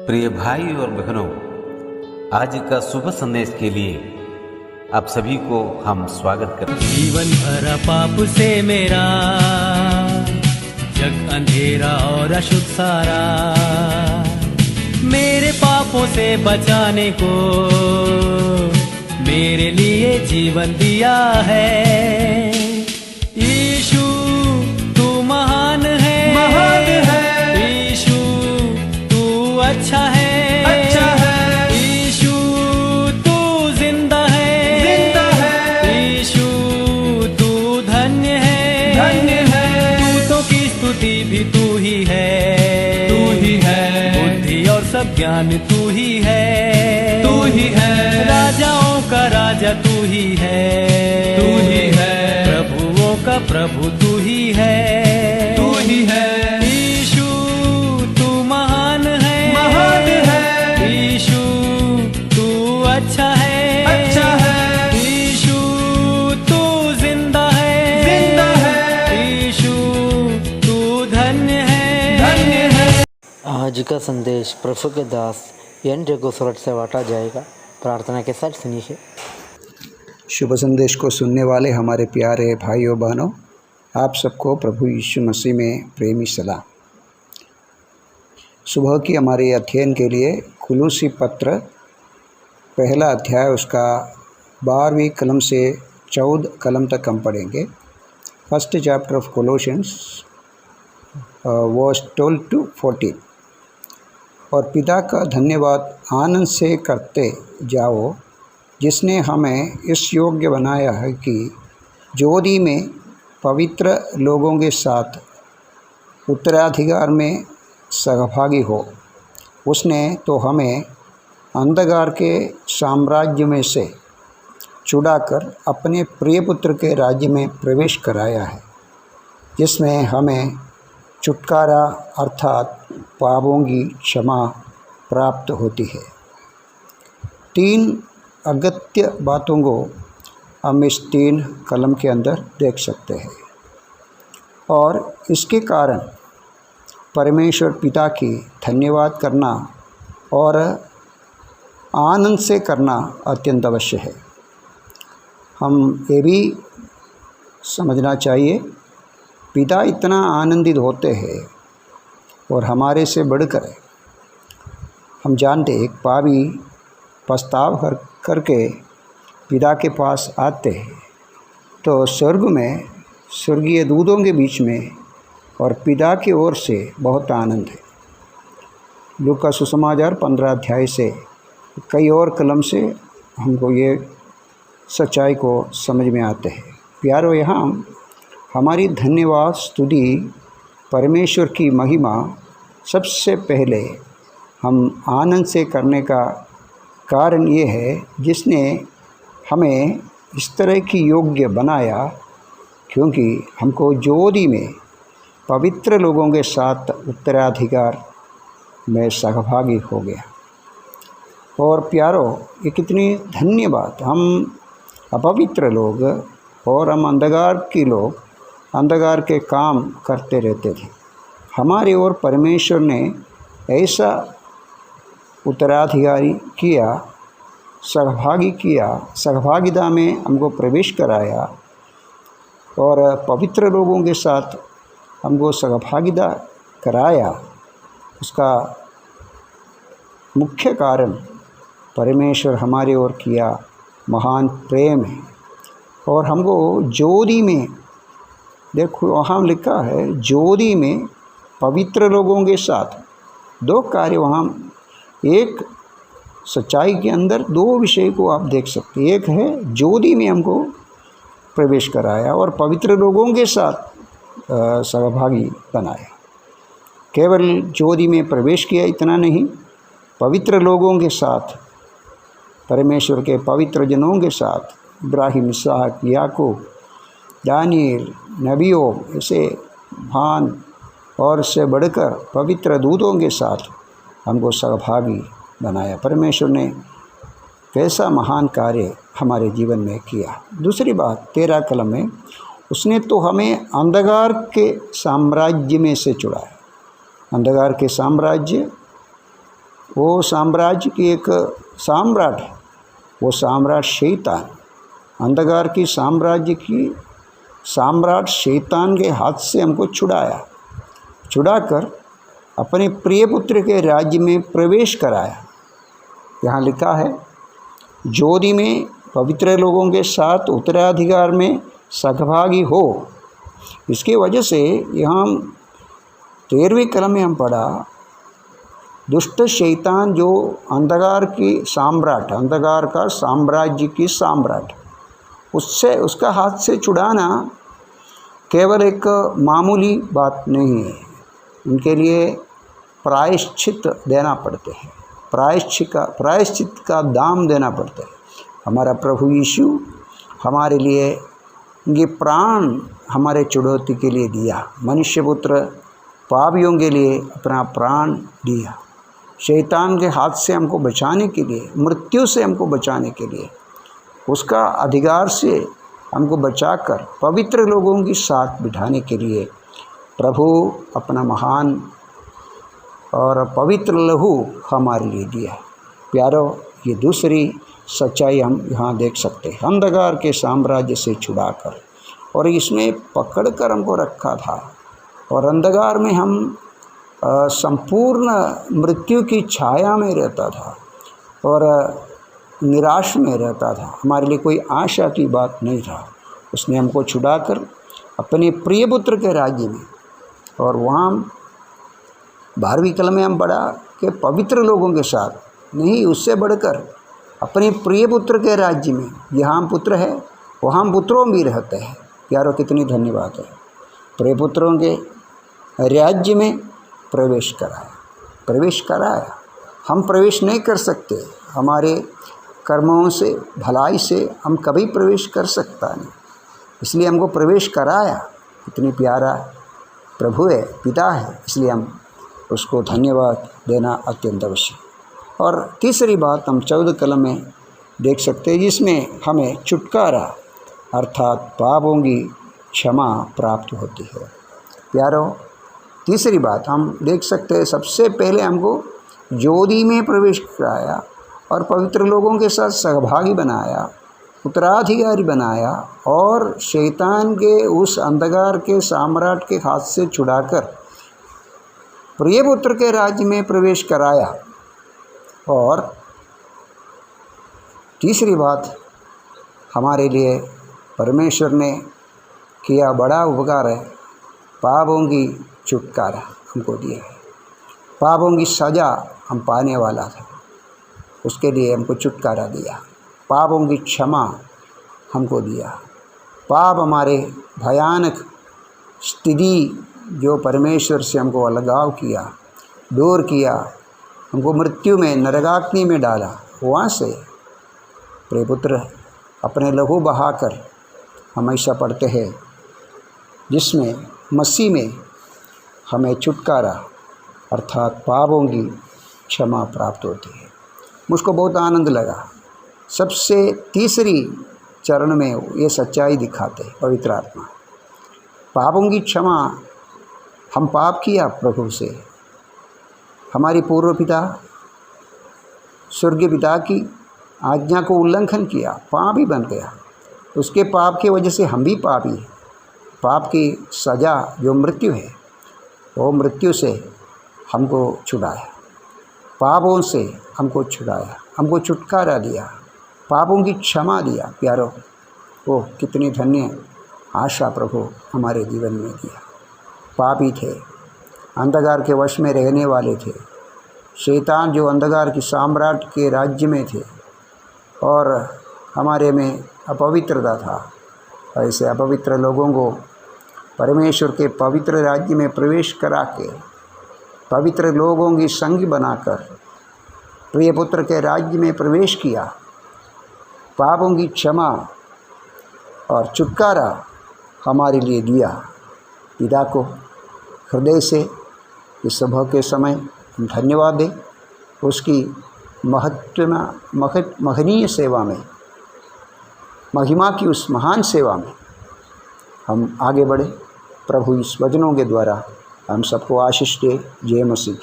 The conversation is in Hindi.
प्रिय भाई और बहनों, आज का शुभ संदेश के लिए आप सभी को हम स्वागत करते हैं। जीवन भरा पाप से मेरा, जग अंधेरा और अशुद्ध सारा, मेरे पापों से बचाने को मेरे लिए जीवन दिया है। यीशु तू महान है, महान है। यीशु तू अच्छा है, अच्छा है। यीशु तू जिंदा है, जिंदा है। यीशु तू धन्य है, धन्य है। दूतों की स्तुति भी तू ही है, तू ही है। बुद्धि और सब ज्ञान तू ही है, तू ही है। राजाओं का राजा तू ही है, तू ही है। प्रभुओं का प्रभु तू ही है, तू ही है। यीशु तू महान है, महान है। यीशु तू अच्छा है, अच्छा है। यीशु तू जिंदा है, जिंदा है। यीशु तू धन्य है, धन्य है। आज का संदेश प्रभु के दास एन रघुसरट से बांटा जाएगा। प्रार्थना के साथ सुनिए। शुभ संदेश को सुनने वाले हमारे प्यारे भाइयों बहनों, आप सबको प्रभु यीशु मसीह में प्रेमी सलाम। सुबह की हमारे अध्ययन के लिए कुलूसी पत्र पहला अध्याय उसका 12वीं कलम से 14 कलम तक हम पढ़ेंगे। First chapter of Colossians verse 12 to 14। और पिता का धन्यवाद आनंद से करते जाओ, जिसने हमें इस योग्य बनाया है कि ज्योति में पवित्र लोगों के साथ उत्तराधिकार में सहभागी हो। उसने तो हमें अंधकार के साम्राज्य में से छुड़ाकर अपने प्रिय पुत्र के राज्य में प्रवेश कराया है, जिसमें हमें छुटकारा अर्थात पापों की क्षमा प्राप्त होती है। 3 अगत्य बातों को हम इस 3 कलम के अंदर देख सकते हैं, और इसके कारण परमेश्वर पिता की धन्यवाद करना और आनंद से करना अत्यंत अवश्य है। हम ये भी समझना चाहिए, पिता इतना आनंदित होते हैं और हमारे से बढ़कर है। हम जानते एक पापी पछताव करके पिता के पास आते हैं तो स्वर्ग में स्वर्गीय दूतों के बीच में और पिता की ओर से बहुत आनंद है। लूका सुसमाचार 15 अध्याय से कई और कलम से हमको ये सच्चाई को समझ में आते हैं। प्यारो, यहाँ हमारी धन्यवाद स्तुति परमेश्वर की महिमा सबसे पहले हम आनंद से करने का कारण ये है, जिसने हमें इस तरह की योग्य बनाया, क्योंकि हमको ज्योति में पवित्र लोगों के साथ उत्तराधिकार में सहभागी हो गया। और प्यारो, ये कितनी धन्य बात। हम अपवित्र लोग और हम अंधकार के लोग अंधकार के काम करते रहते थे। हमारी ओर परमेश्वर ने ऐसा उत्तराधिकारी किया, सहभागी किया, सहभागिता में हमको प्रवेश कराया और पवित्र लोगों के साथ हमको सहभागिता कराया। उसका मुख्य कारण परमेश्वर हमारी ओर किया महान प्रेम है। और हमको ज्योति में, देखो वहाँ लिखा है ज्योति में पवित्र लोगों के साथ 2 कार्य। वहाँ एक सच्चाई के अंदर 2 विषय को आप देख सकते हैं। एक है ज्योति में हमको प्रवेश कराया और पवित्र लोगों के साथ सहभागी बनाया। केवल ज्योति में प्रवेश किया इतना नहीं, पवित्र लोगों के साथ, परमेश्वर के पवित्र जनों के साथ, इब्राहिम, इसहाक, याकूब, दानियल, नबियों, ऐसे महान और से बढ़कर पवित्र दूतों के साथ हमको सहभागी बनाया। परमेश्वर ने कैसा महान कार्य हमारे जीवन में किया। दूसरी बात 13 कलम में, उसने तो हमें अंधकार के साम्राज्य में से छुड़ाया। अंधकार के साम्राज्य वो साम्राज्य की एक सम्राट है, वो सम्राट शैतान, अंधकार की साम्राज्य की सम्राट शैतान के हाथ से हमको छुड़ाकर अपने प्रिय पुत्र के राज्य में प्रवेश कराया। यहाँ लिखा है, ज्योति में पवित्र लोगों के साथ उत्तराधिकार में सहभागी हो। इसकी वजह से यहाँ 13वीं कलम में हम पढ़ा, दुष्ट शैतान जो अंधकार की सम्राट, अंधकार का साम्राज्य की सम्राट, उससे उसका हाथ से छुड़ाना केवल एक मामूली बात नहीं है। उनके लिए प्रायश्चित देना पड़ते हैं, प्रायश्चित का दाम देना पड़ता है। हमारा प्रभु यीशु हमारे लिए ये प्राण हमारे चुड़ौती के लिए दिया, मनुष्य पुत्र पापियों के लिए अपना प्राण दिया, शैतान के हाथ से हमको बचाने के लिए, मृत्यु से हमको बचाने के लिए, उसका अधिकार से हमको बचाकर पवित्र लोगों के साथ बिठाने के लिए प्रभु अपना महान और पवित्र लहू हमारे लिए दिया। प्यारो, ये दूसरी सच्चाई हम यहाँ देख सकते हैं। अंधकार के साम्राज्य से छुड़ाकर और इसमें पकड़कर हमको रखा था, और अंधकार में हम संपूर्ण मृत्यु की छाया में रहता था और निराश में रहता था। हमारे लिए कोई आशा की बात नहीं था। उसने हमको छुड़ाकर अपने प्रिय पुत्र के राज्य में, और वहाँ 12वीं कलम में हम पढ़ा कि पवित्र लोगों के साथ नहीं, उससे बढ़कर अपने प्रिय पुत्र के राज्य में, जहाँ हम पुत्र है वहाँ हम पुत्रों भी रहते हैं। यारों, कितनी धन्यवाद है। प्रिय पुत्रों के राज्य में प्रवेश कराया। हम प्रवेश नहीं कर सकते, हमारे कर्मों से, भलाई से हम कभी प्रवेश कर सकता नहीं, इसलिए हमको प्रवेश कराया। कितनी प्यारा प्रभु है, पिता है, इसलिए हम उसको धन्यवाद देना अत्यंत आवश्यक। और तीसरी बात हम 14 कलम में देख सकते हैं, जिसमें हमें छुटकारा अर्थात पापों की क्षमा प्राप्त होती है। प्यारो, तीसरी बात हम देख सकते हैं, सबसे पहले हमको ज्योति में प्रवेश कराया और पवित्र लोगों के साथ सहभागी बनाया, उत्तराधिकारी बनाया, और शैतान के उस अंधकार के सम्राट के हाथ से छुड़ाकर प्रिय पुत्र के राज्य में प्रवेश कराया। और तीसरी बात, हमारे लिए परमेश्वर ने किया बड़ा उपकार है, पापों की छुटकारा हमको दिया है। पापों की सज़ा हम पाने वाला था, उसके लिए हमको छुटकारा दिया। पापों की क्षमा हमको दिया। पाप हमारे भयानक स्थिति जो परमेश्वर से हमको अलगाव किया, दूर किया, हमको मृत्यु में, नरकाग्नि में डाला, वहाँ से प्रिय पुत्र अपने लहू बहाकर, हम ऐसा पढ़ते हैं, जिसमें मसीह में हमें छुटकारा अर्थात पापों की क्षमा प्राप्त होती है। मुझको बहुत आनंद लगा। सबसे तीसरी चरण में ये सच्चाई दिखाते पवित्र आत्मा, पापों की क्षमा। हम पाप किया प्रभु से, हमारी पूर्व पिता स्वर्गीय पिता की आज्ञा को उल्लंघन किया, पापी बन गया। उसके पाप की वजह से हम भी पापी, पाप की सज़ा जो मृत्यु है, वो मृत्यु से हमको छुड़ाया, पापों से हमको छुड़ाया, हमको छुटकारा दिया, पापों की क्षमा दिया। प्यारो, वो कितनी धन्य आशा प्रभु हमारे जीवन में दिया। पापी थे, अंधकार के वश में रहने वाले थे, शैतान जो अंधकार की सम्राट के राज्य में थे, और हमारे में अपवित्रता था। ऐसे अपवित्र लोगों को परमेश्वर के पवित्र राज्य में प्रवेश करा के, पवित्र लोगों की संगी बनाकर प्रिय पुत्र के राज्य में प्रवेश किया। पापों की क्षमा और छुटकारा हमारे लिए दिया। पिता को हृदय से इस सभा के समय हम धन्यवाद दें। उसकी महनीय सेवा में, महिमा की उस महान सेवा में हम आगे बढ़े। प्रभु इस वचनों के द्वारा हम सबको आशीष दे। जय मसीह की।